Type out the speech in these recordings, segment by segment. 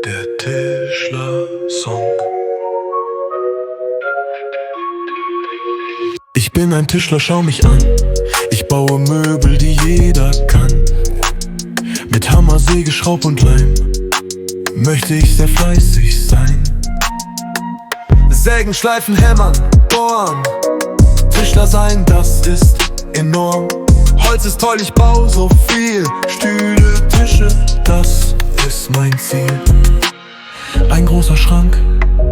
Der Tischler-Song. Ich bin ein Tischler, schau mich an. Ich baue Möbel, die jeder kann. Mit Hammer, Säge, Schraub und Leim möchte ich sehr fleißig sein. Sägen, schleifen, hämmern, bohren. Tischler sein, das ist enorm. Holz ist toll, ich baue so viel. Stühle, Tische, das ist mein Ziel. Ein großer Schrank,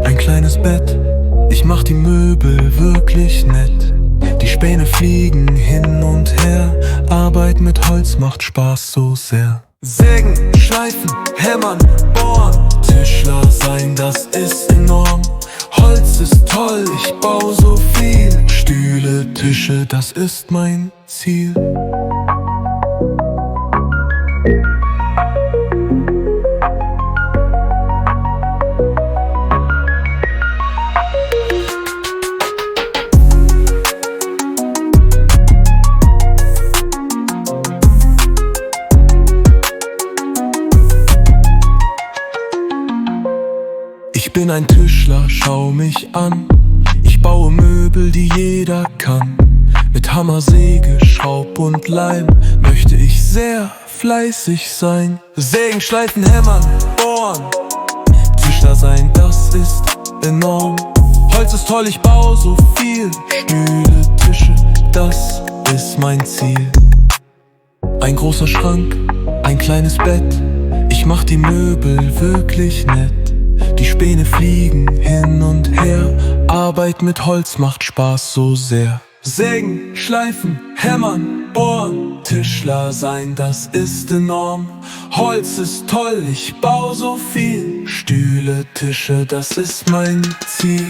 ein kleines Bett. Ich mach die Möbel wirklich nett. Die Späne fliegen hin und her. Arbeit mit Holz macht Spaß so sehr. Sägen, schleifen, hämmern, bohren. Tischler sein, das ist enorm. Holz ist toll, ich baue so viel. Stühle, Tische, das ist mein Ziel. Ich bin ein Tischler, schau mich an. Ich baue Möbel, die jeder kann. Mit Hammer, Säge, Schraub und Leim möchte ich sehr fleißig sein. Sägen, schleifen, hämmern, bohren. Tischler sein, das ist enorm. Holz ist toll, ich baue so viel. Stühle, Tische, das ist mein Ziel. Ein großer Schrank, ein kleines Bett. Ich mach die Möbel wirklich nett. Die Späne fliegen hin und her. Arbeit mit Holz macht Spaß so sehr. Sägen, schleifen, hämmern, bohren. Tischler sein, das ist enorm. Holz ist toll, ich baue so viel. Stühle, Tische, das ist mein Ziel.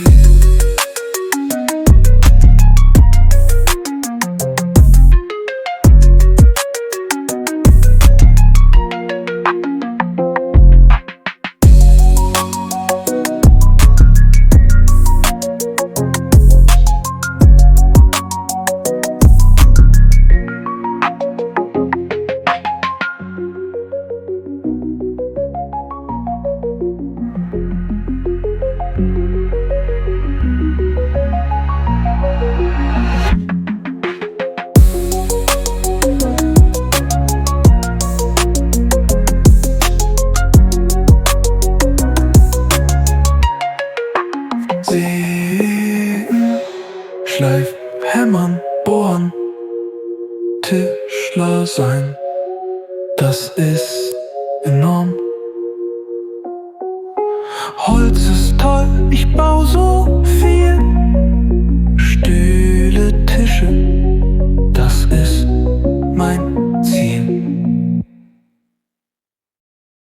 Sägen, schleifen, hämmern, bohren. Tischler sein, das ist enorm. Holz ist toll, ich baue so viel.